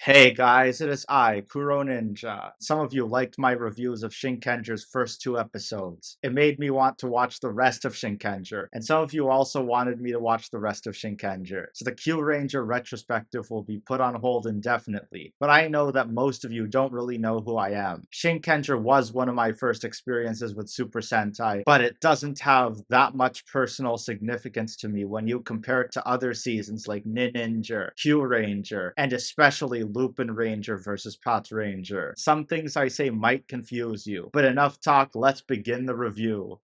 Hey guys, it is I, Kuroninja. Some of you liked my reviews of Shinkenger's first two episodes. It made me want to watch the rest of Shinkenger, and some of you also wanted me to watch the rest of Shinkenger. So the Q Ranger retrospective will be put on hold indefinitely, but I know that most of you don't really know who I am. Shinkenger was one of my first experiences with Super Sentai, but it doesn't have that much personal significance to me when you compare it to other seasons like Ninja, Q Ranger, and especially Lupin Ranger versus Pat Ranger. Some things I say might confuse you, but enough talk, let's begin the review.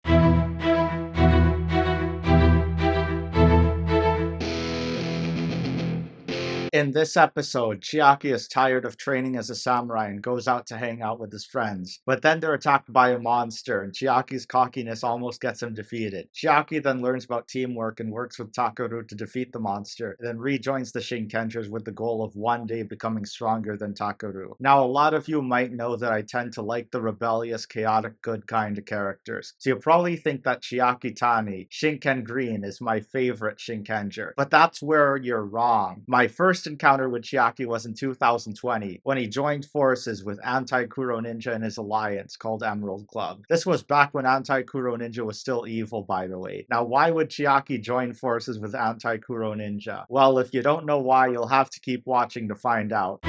In this episode, Chiaki is tired of training as a samurai and goes out to hang out with his friends. But then they're attacked by a monster, and Chiaki's cockiness almost gets him defeated. Chiaki then learns about teamwork and works with Takeru to defeat the monster, then rejoins the Shinkengers with the goal of one day becoming stronger than Takeru. Now, a lot of you might know that I tend to like the rebellious, chaotic, good kind of characters, so you'll probably think that Chiaki Tani, Shinken Green, is my favorite Shinkenger. But that's where you're wrong. My first encounter with Chiaki was in 2020 when he joined forces with Anti-Kuroninja and his alliance called Emerald Club. This was back when Anti-Kuroninja was still evil, by the way. Now, why would Chiaki join forces with Anti-Kuroninja? Well, if you don't know why, you'll have to keep watching to find out.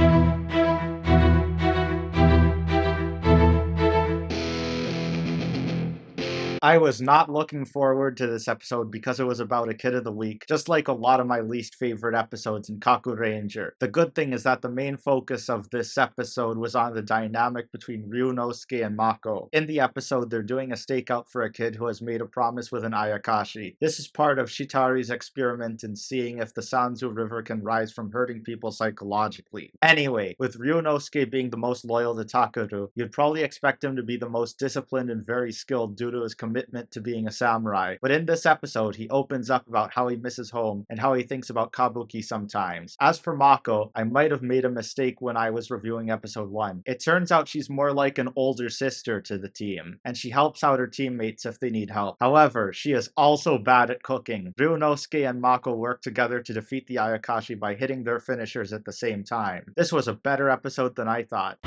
I was not looking forward to this episode because it was about a kid of the week, just like a lot of my least favorite episodes in Kaku Ranger. The good thing is that the main focus of this episode was on the dynamic between Ryunosuke and Mako. In the episode, they're doing a stakeout for a kid who has made a promise with an Ayakashi. This is part of Shitari's experiment in seeing if the Sanzu River can rise from hurting people psychologically. Anyway, with Ryunosuke being the most loyal to Takeru, you'd probably expect him to be the most disciplined and very skilled due to his commitment to being a samurai. But in this episode, he opens up about how he misses home and how he thinks about kabuki sometimes. As for Mako, I might have made a mistake when I was reviewing episode 1. It turns out she's more like an older sister to the team, and she helps out her teammates if they need help. However, she is also bad at cooking. Ryunosuke and Mako work together to defeat the Ayakashi by hitting their finishers at the same time. This was a better episode than I thought.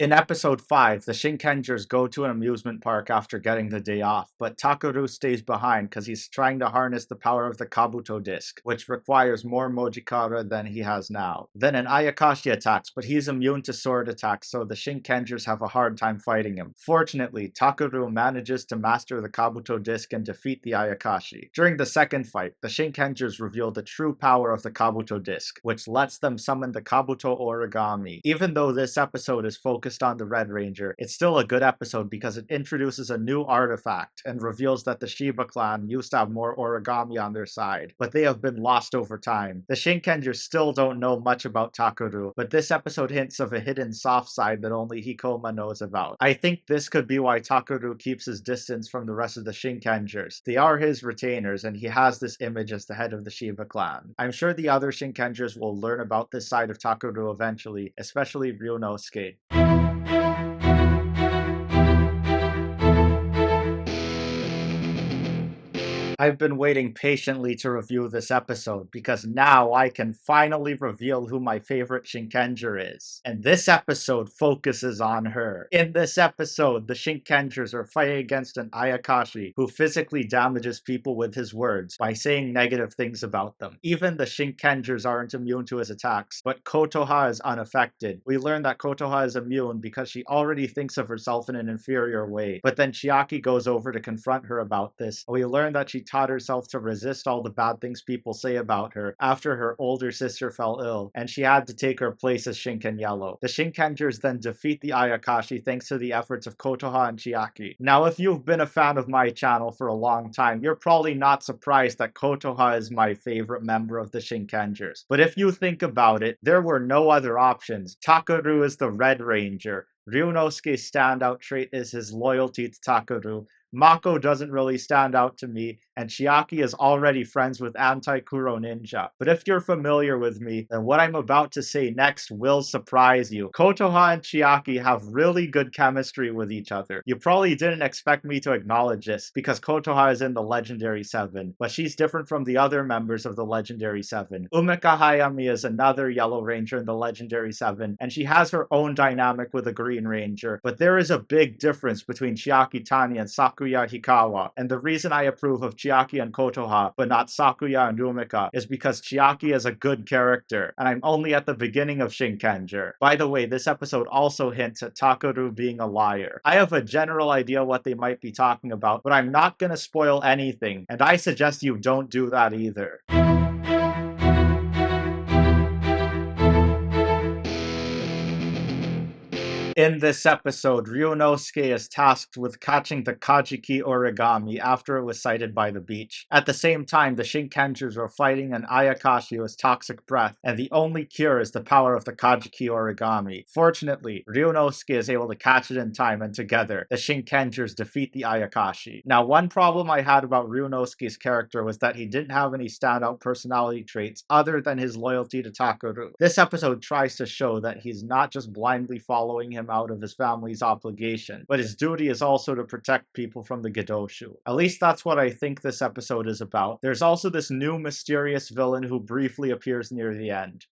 In episode 5, the Shinkengers go to an amusement park after getting the day off, but Takeru stays behind because he's trying to harness the power of the Kabuto disc, which requires more Mojikara than he has now. Then an Ayakashi attacks, but he's immune to sword attacks, so the Shinkengers have a hard time fighting him. Fortunately, Takeru manages to master the Kabuto disc and defeat the Ayakashi. During the second fight, the Shinkengers reveal the true power of the Kabuto disc, which lets them summon the Kabuto origami. Even though this episode is focused on the Red Ranger, it's still a good episode because it introduces a new artifact and reveals that the Shiba clan used to have more origami on their side, but they have been lost over time. The Shinkengers still don't know much about Takeru, but this episode hints of a hidden soft side that only Hikoma knows about. I think this could be why Takeru keeps his distance from the rest of the Shinkengers. They are his retainers, and he has this image as the head of the Shiba clan. I'm sure the other Shinkengers will learn about this side of Takeru eventually, especially Ryunosuke. I've been waiting patiently to review this episode because now I can finally reveal who my favorite Shinkenger is. And this episode focuses on her. In this episode, the Shinkengers are fighting against an Ayakashi who physically damages people with his words by saying negative things about them. Even the Shinkengers aren't immune to his attacks, but Kotoha is unaffected. We learn that Kotoha is immune because she already thinks of herself in an inferior way. But then Chiaki goes over to confront her about this. We learn that she taught herself to resist all the bad things people say about her after her older sister fell ill, and she had to take her place as Shinken Yellow. The Shinkengers then defeat the Ayakashi thanks to the efforts of Kotoha and Chiaki. Now, if you've been a fan of my channel for a long time, you're probably not surprised that Kotoha is my favorite member of the Shinkengers. But if you think about it, there were no other options. Takeru is the Red Ranger. Ryunosuke's standout trait is his loyalty to Takeru. Mako doesn't really stand out to me, and Chiaki is already friends with anti-Kuroninja. But if you're familiar with me, then what I'm about to say next will surprise you. Kotoha and Chiaki have really good chemistry with each other. You probably didn't expect me to acknowledge this, because Kotoha is in the Legendary Seven, but she's different from the other members of the Legendary Seven. Umika Hayami is another Yellow Ranger in the Legendary Seven, and she has her own dynamic with the Green Ranger, but there is a big difference between Chiaki Tani and Sakuya Hikawa, and the reason I approve of Chiaki and Kotoha, but not Sakuya and Umika, is because Chiaki is a good character, and I'm only at the beginning of Shinkenger. By the way, this episode also hints at Takeru being a liar. I have a general idea what they might be talking about, but I'm not gonna spoil anything, and I suggest you don't do that either. In this episode, Ryunosuke is tasked with catching the Kajiki origami after it was sighted by the beach. At the same time, the Shinkengers are fighting an Ayakashi with toxic breath, and the only cure is the power of the Kajiki origami. Fortunately, Ryunosuke is able to catch it in time, and together, the Shinkengers defeat the Ayakashi. Now, one problem I had about Ryunosuke's character was that he didn't have any standout personality traits other than his loyalty to Takeru. This episode tries to show that he's not just blindly following him out of his family's obligation, but his duty is also to protect people from the Gedoshu. At least that's what I think this episode is about. There's also this new mysterious villain who briefly appears near the end.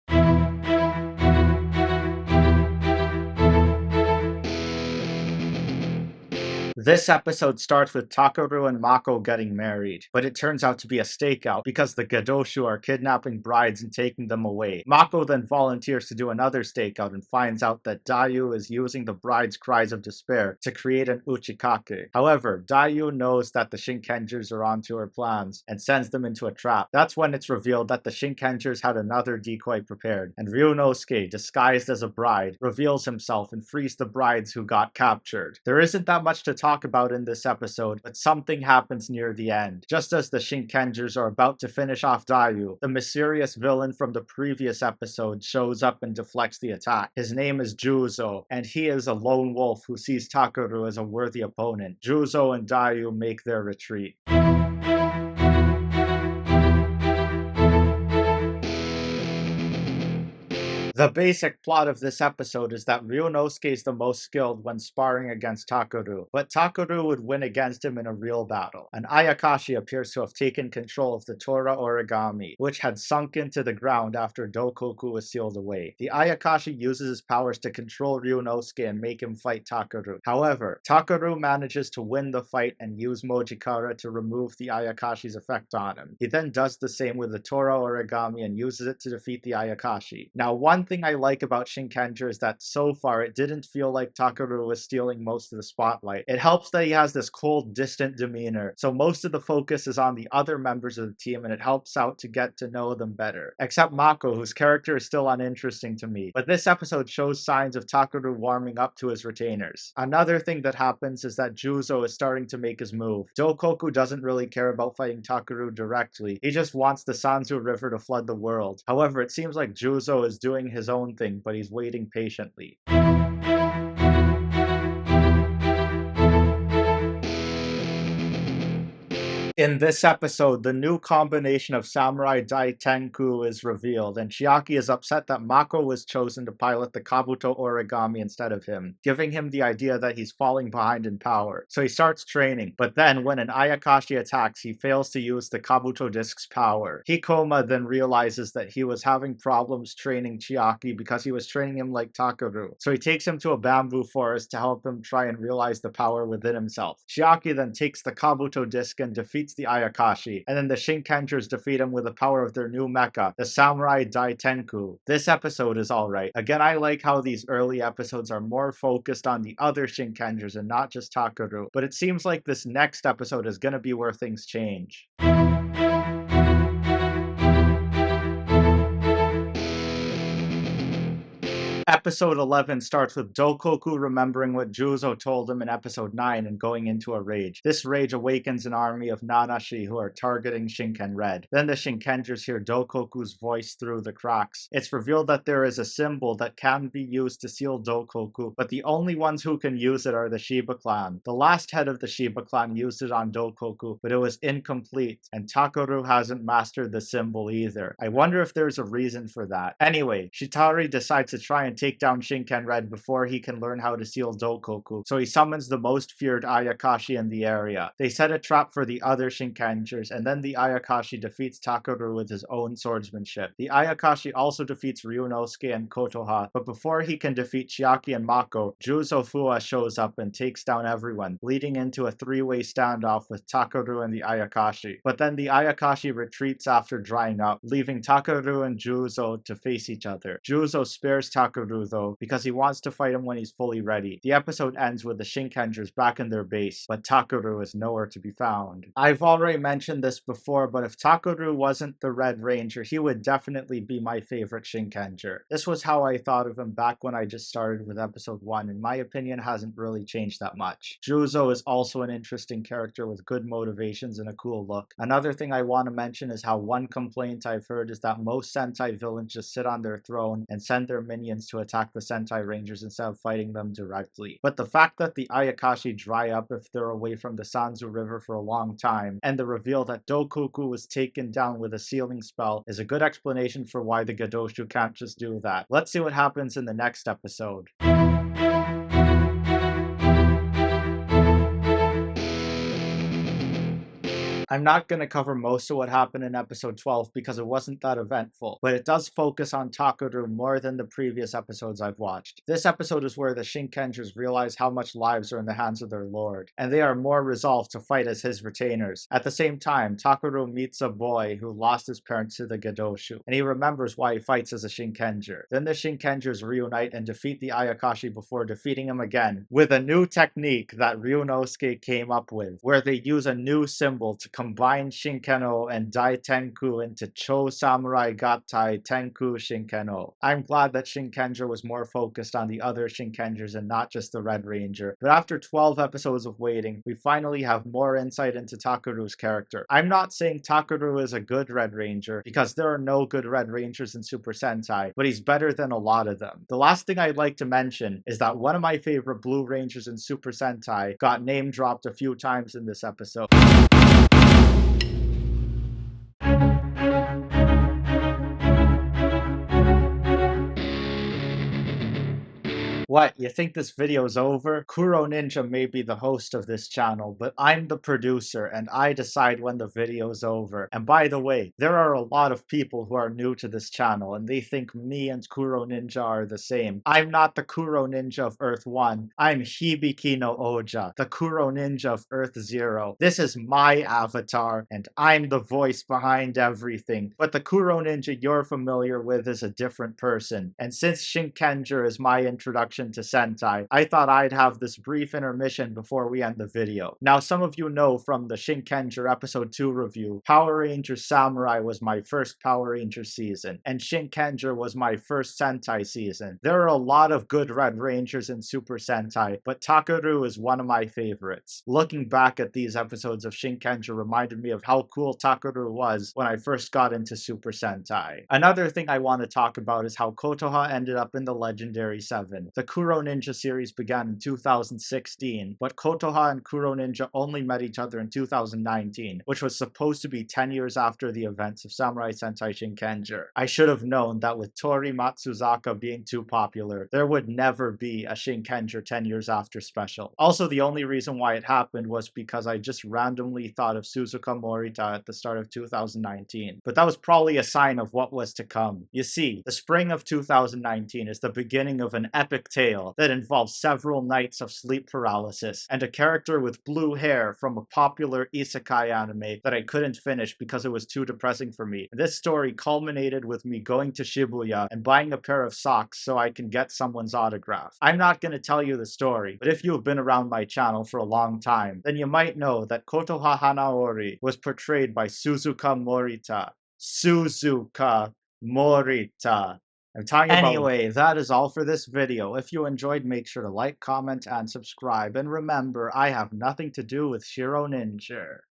This episode starts with Takeru and Mako getting married, but it turns out to be a stakeout because the Gedoshu are kidnapping brides and taking them away. Mako then volunteers to do another stakeout and finds out that Dayu is using the bride's cries of despair to create an uchikake. However, Dayu knows that the Shinkengers are onto her plans and sends them into a trap. That's when it's revealed that the Shinkengers had another decoy prepared, and Ryunosuke, disguised as a bride, reveals himself and frees the brides who got captured. There isn't that much to talk about in this episode, but something happens near the end. Just as the Shinkengers are about to finish off Dayu, the mysterious villain from the previous episode shows up and deflects the attack. His name is Juzo, and he is a lone wolf who sees Takeru as a worthy opponent. Juzo and Dayu make their retreat. The basic plot of this episode is that Ryunosuke is the most skilled when sparring against Takeru, but Takeru would win against him in a real battle. An Ayakashi appears to have taken control of the Tora origami, which had sunk into the ground after Dokoku was sealed away. The Ayakashi uses his powers to control Ryunosuke and make him fight Takeru. However, Takeru manages to win the fight and use Mojikara to remove the Ayakashi's effect on him. He then does the same with the Tora origami and uses it to defeat the Ayakashi. Now, one thing I like about Shinkenger is that so far it didn't feel like Takeru was stealing most of the spotlight. It helps that he has this cold, distant demeanor, so most of the focus is on the other members of the team and it helps out to get to know them better. Except Mako, whose character is still uninteresting to me, but this episode shows signs of Takeru warming up to his retainers. Another thing that happens is that Juzo is starting to make his move. Dokoku doesn't really care about fighting Takeru directly, he just wants the Sanzu River to flood the world. However, it seems like Juzo is doing his own thing, but he's waiting patiently. In this episode, the new combination of Samurai Daitenku is revealed, and Chiaki is upset that Mako was chosen to pilot the Kabuto origami instead of him, giving him the idea that he's falling behind in power. So he starts training, but then when an Ayakashi attacks, he fails to use the Kabuto disc's power. Hikoma then realizes that he was having problems training Chiaki because he was training him like Takeru. So he takes him to a bamboo forest to help him try and realize the power within himself. Chiaki then takes the Kabuto disc and defeats the Ayakashi, and then the Shinkengers defeat him with the power of their new mecha, the Samurai Daitenku. This episode is alright. Again, I like how these early episodes are more focused on the other Shinkengers and not just Takeru, but it seems like this next episode is gonna be where things change. Episode 11 starts with Dokoku remembering what Juzo told him in episode 9 and going into a rage. This rage awakens an army of Nanashi who are targeting Shinken Red. Then the Shinkengers hear Dokoku's voice through the cracks. It's revealed that there is a symbol that can be used to seal Dokoku, but the only ones who can use it are the Shiba clan. The last head of the Shiba clan used it on Dokoku, but it was incomplete, and Takeru hasn't mastered the symbol either. I wonder if there's a reason for that. Anyway, Shitari decides to try and take down Shinken Red before he can learn how to seal Dokoku, so he summons the most feared Ayakashi in the area. They set a trap for the other Shinkengers, and then the Ayakashi defeats Takeru with his own swordsmanship. The Ayakashi also defeats Ryunosuke and Kotoha, but before he can defeat Chiaki and Mako, Juzo Fua shows up and takes down everyone, leading into a three-way standoff with Takeru and the Ayakashi. But then the Ayakashi retreats after drying up, leaving Takeru and Juzo to face each other. Juzo spares Takeru though, because he wants to fight him when he's fully ready. The episode ends with the Shinkengers back in their base, but Takeru is nowhere to be found. I've already mentioned this before, but if Takeru wasn't the Red Ranger, he would definitely be my favorite Shinkenger. This was how I thought of him back when I just started with episode 1, and my opinion hasn't really changed that much. Juzo is also an interesting character with good motivations and a cool look. Another thing I want to mention is how one complaint I've heard is that most Sentai villains just sit on their throne and send their minions to attack the Sentai Rangers instead of fighting them directly. But the fact that the Ayakashi dry up if they're away from the Sanzu River for a long time, and the reveal that Dokuku was taken down with a sealing spell is a good explanation for why the Gadoshu can't just do that. Let's see what happens in the next episode. I'm not going to cover most of what happened in episode 12 because it wasn't that eventful, but it does focus on Takeru more than the previous episodes I've watched. This episode is where the Shinkengers realize how much lives are in the hands of their lord, and they are more resolved to fight as his retainers. At the same time, Takeru meets a boy who lost his parents to the Gadoshu, and he remembers why he fights as a Shinkenger. Then the Shinkengers reunite and defeat the Ayakashi before defeating him again, with a new technique that Ryunosuke came up with, where they use a new symbol to combine Shinkeno and Dai Tenku into Cho Samurai Gattai Tenku Shinkeno. I'm glad that Shinkenger was more focused on the other Shinkengers and not just the Red Ranger. But after 12 episodes of waiting, we finally have more insight into Takeru's character. I'm not saying Takeru is a good Red Ranger, because there are no good Red Rangers in Super Sentai, but he's better than a lot of them. The last thing I'd like to mention is that one of my favorite Blue Rangers in Super Sentai got name dropped a few times in this episode. What, you think this video's over? Kuroninja may be the host of this channel, but I'm the producer and I decide when the video's over. And by the way, there are a lot of people who are new to this channel and they think me and Kuroninja are the same. I'm not the Kuroninja of Earth 1. I'm Hibiki no Oja, the Kuroninja of Earth 0. This is my avatar and I'm the voice behind everything. But the Kuroninja you're familiar with is a different person. And since Shinkenger is my introduction to Sentai, I thought I'd have this brief intermission before we end the video. Now, some of you know from the Shinkenger episode 2 review, Power Ranger Samurai was my first Power Ranger season, and Shinkenger was my first Sentai season. There are a lot of good Red Rangers in Super Sentai, but Takeru is one of my favorites. Looking back at these episodes of Shinkenger reminded me of how cool Takeru was when I first got into Super Sentai. Another thing I want to talk about is how Kotoha ended up in the Legendary 7. The Kuroninja series began in 2016, but Kotoha and Kuroninja only met each other in 2019, which was supposed to be 10 years after the events of Samurai Sentai Shinkenger. I should have known that with Tori Matsuzaka being too popular, there would never be a Shinkenger 10 years after special. Also, the only reason why it happened was because I just randomly thought of Suzuka Morita at the start of 2019, but that was probably a sign of what was to come. You see, the spring of 2019 is the beginning of an epic tale that involves several nights of sleep paralysis and a character with blue hair from a popular isekai anime that I couldn't finish because it was too depressing for me. This story culminated with me going to Shibuya and buying a pair of socks so I can get someone's autograph. I'm not going to tell you the story, but if you have been around my channel for a long time, then you might know that Kotoha Hanaori was portrayed by Suzuka Morita. Suzuka Morita. I'm talking about. Anyway, That is all for this video. If you enjoyed, make sure to like, comment, and subscribe. And remember, I have nothing to do with Shiro Ninja.